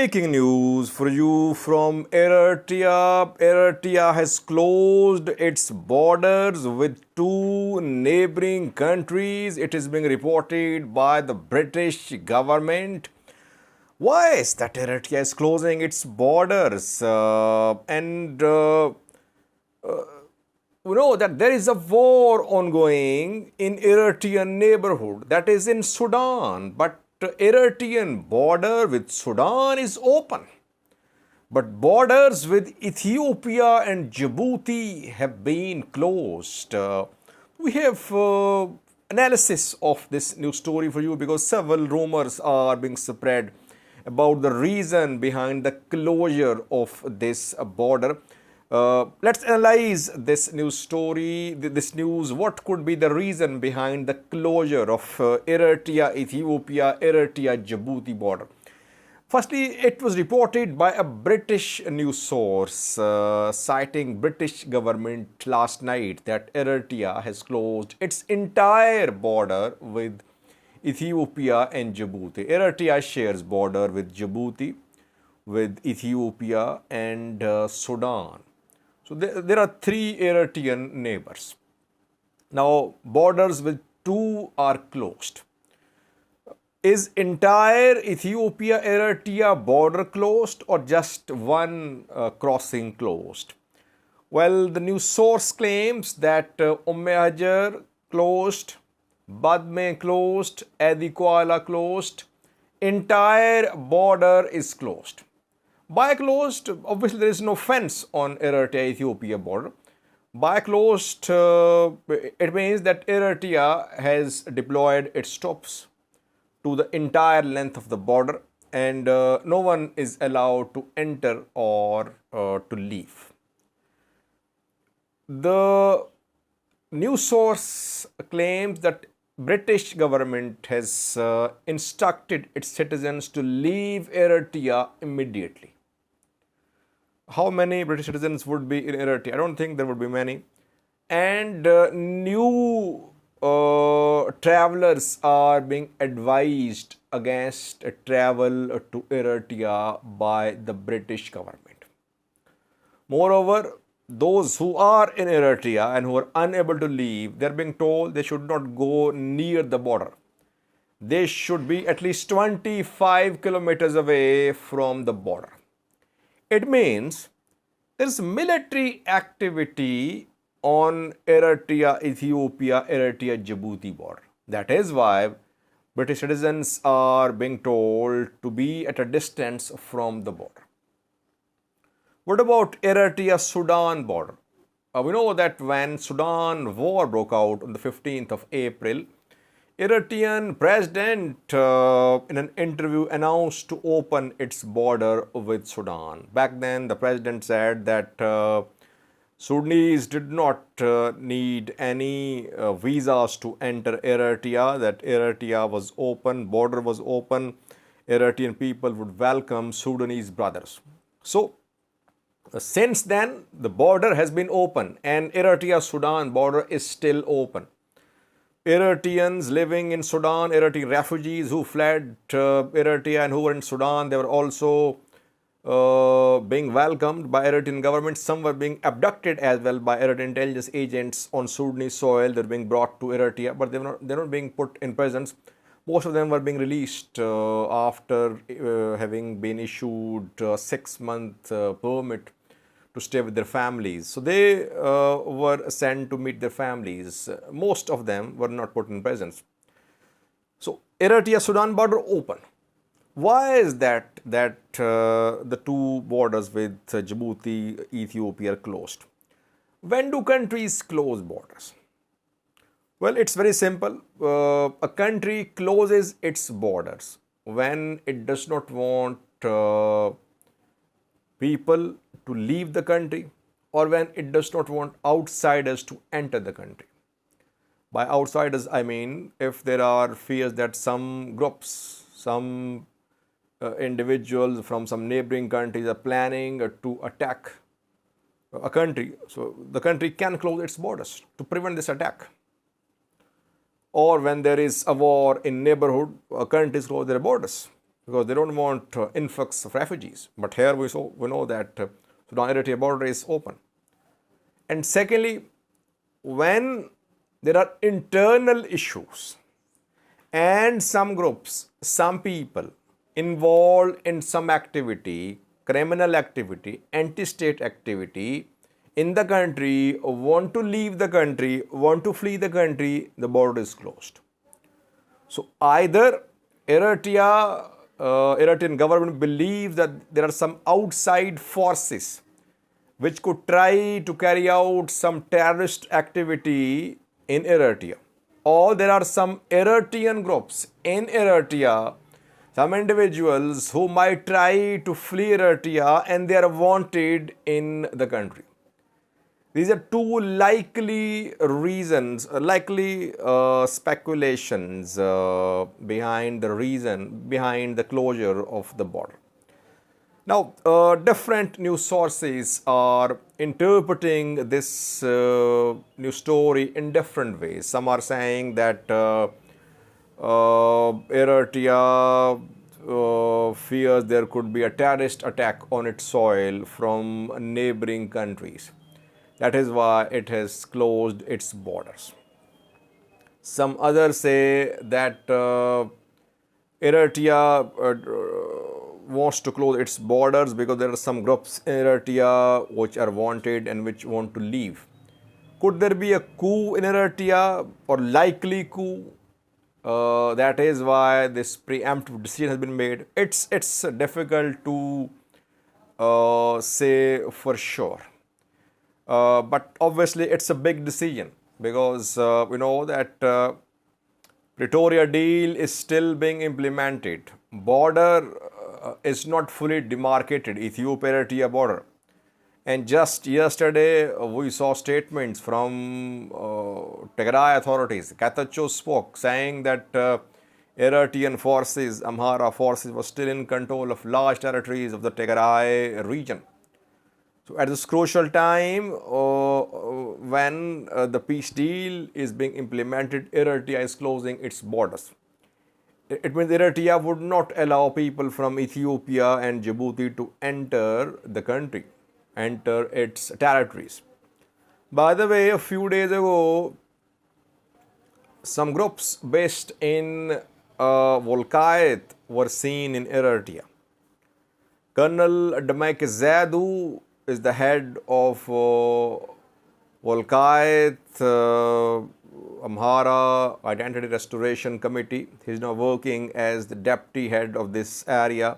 Breaking news for you from Eritrea. Eritrea has closed its borders with two neighboring countries. It is being reported by the British government. Why is that Eritrea is closing its borders? We know that there is a war ongoing in Eritrean neighborhood, that is in Sudan, but Eritrean border with Sudan is open. But borders with Ethiopia and Djibouti have been closed. We have analysis of this news story for you because several rumors are being spread about the reason behind the closure of this border. Let's analyze this news story, this news. What could be the reason behind the closure of Eritrea, Ethiopia, Eritrea, Djibouti border? Firstly, it was reported by a British news source citing British government last night that Eritrea has closed its entire border with Ethiopia and Djibouti. Eritrea shares border with Djibouti, with Ethiopia and Sudan. So there are three Eritrean neighbors. Now borders with two are closed. Is entire Ethiopia-Eritrea border closed or just one crossing closed? Well, the news source claims that Hajar closed, Badme closed, Adikoala closed, entire border is closed. By closed, obviously there is no fence on Eritrea-Ethiopia border. By closed, it means that Eritrea has deployed its troops to the entire length of the border and no one is allowed to enter or to leave. The news source claims that British government has instructed its citizens to leave Eritrea immediately. How many British citizens would be in Eritrea? I don't think there would be many. And new travelers are being advised against travel to Eritrea by the British government. Moreover, those who are in Eritrea and who are unable to leave, they are being told they should not go near the border. They should be at least 25 kilometers away from the border. It means there is military activity on Eritrea, Ethiopia, Eritrea, Djibouti border. That is why British citizens are being told to be at a distance from the border. What about Eritrea, Sudan border? We know that when Sudan war broke out on the 15th of April, Eritrean president in an interview announced to open its border with Sudan. Back then, the president said that Sudanese did not need any visas to enter Eritrea, that Eritrea was open, border was open, Eritrean people would welcome Sudanese brothers. So, since then, the border has been open and Eritrea-Sudan border is still open. Eritreans living in Sudan, Eritrean refugees who fled Eritrea and who were in Sudan, they were also being welcomed by Eritrean government. Some were being abducted as well by Eritrean intelligence agents on Sudanese soil. They're being brought to Eritrea, but they're not being put in prisons. Most of them were being released after having been issued a 6-month permit to stay with their families. So they were sent to meet their families. Most of them were not put in prisons. So Eritrea-Sudan border open. Why is that the two borders with Djibouti, Ethiopia are closed? When do countries close borders? Well, it's very simple. A country closes its borders when it does not want people to leave the country or when it does not want outsiders to enter the country. By outsiders, I mean if there are fears that some groups, some individuals from some neighboring countries are planning to attack a country. So the country can close its borders to prevent this attack. Or when there is a war in neighborhood, countries close their borders. because they don't want influx of refugees. But here we know that Sudan-Eritrea border is open. And secondly, when there are internal issues and some groups, some people involved in some activity, criminal activity, anti-state activity in the country, want to leave the country, want to flee the country, the border is closed. So either Eritrean government believes that there are some outside forces which could try to carry out some terrorist activity in Eritrea, or there are some Eritrean groups in Eritrea, some individuals who might try to flee Eritrea and they are wanted in the country. These are two likely reasons, likely speculations behind the reason behind the closure of the border. Now, different news sources are interpreting this news story in different ways. Some are saying that Eritrea fears there could be a terrorist attack on its soil from neighboring countries. That is why it has closed its borders. Some others say that Eritrea wants to close its borders because there are some groups in Eritrea which are wanted and which want to leave. Could there be a coup in Eritrea or likely coup? That is why this preemptive decision has been made. It's difficult to say for sure. But obviously it's a big decision because we know that Pretoria deal is still being implemented. Border is not fully demarcated, Ethiopia-Eritrea border. And just yesterday, we saw statements from Tigray authorities. Getachew spoke, saying that Eritrean forces, Amhara forces, were still in control of large territories of the Tigray region. So, at this crucial time, when the peace deal is being implemented, Eritrea is closing its borders. It means Eritrea would not allow people from Ethiopia and Djibouti to enter the country, enter its territories. By the way, a few days ago, some groups based in Volkayt were seen in Eritrea. Colonel Demek Zadu is the head of Volkayt Amhara Identity Restoration Committee. He is now working as the deputy head of this area,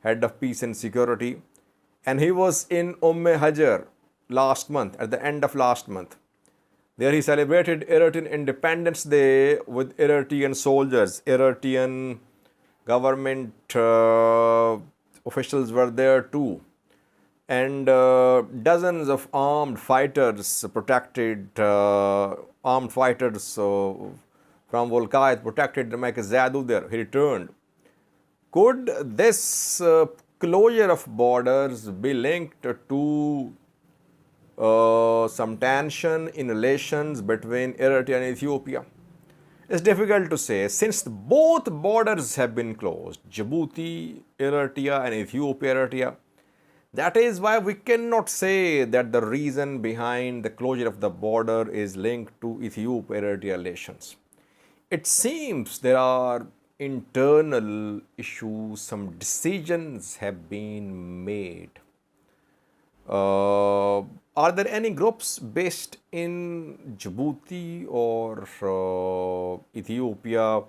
head of peace and security. And he was in Hajar last month, at the end of last month. There he celebrated Eritrean Independence Day with Eritrean soldiers. Eritrean government officials were there too. And dozens of armed fighters protected, armed fighters from Volkayt protected Demek Zadu there. He returned. Could this closure of borders be linked to some tension in relations between Eritrea and Ethiopia? It's difficult to say since both borders have been closed, Djibouti, Eritrea and Ethiopia, Eritrea. That is why we cannot say that the reason behind the closure of the border is linked to Ethiopia-Eritrea relations. It seems there are internal issues, some decisions have been made. Are there any groups based in Djibouti or Ethiopia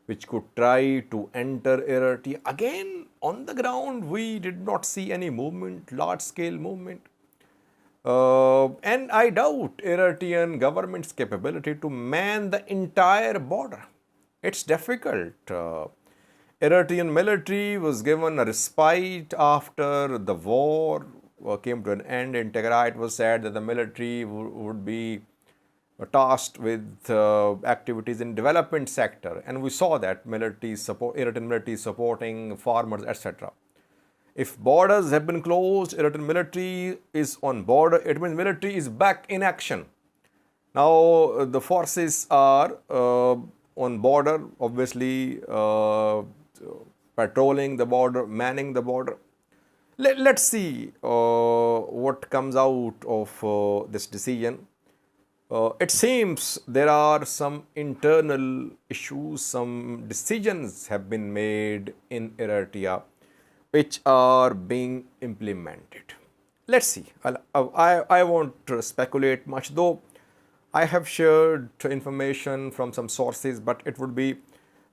which could try to enter Eritrea? Again, on the ground, we did not see any movement, large-scale movement. And I doubt Eritrean government's capability to man the entire border. It's difficult. Eritrean military was given a respite after the war came to an end. In Tigray, it was said that the military would be tasked with activities in development sector, and we saw that military support, Eritrean military supporting farmers, etc. If borders have been closed, Eritrean military is on border, it means military is back in action. Now the forces are on border, obviously patrolling the border, manning the border. Let's see what comes out of this decision. It seems there are some internal issues, some decisions have been made in Eritrea which are being implemented. Let's see. I won't speculate much, though I have shared information from some sources, but it would be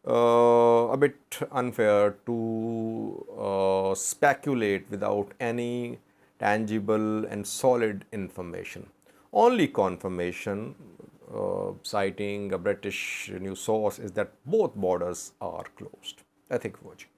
a bit unfair to speculate without any tangible and solid information. Only confirmation, citing a British news source, is that both borders are closed. I think for watching.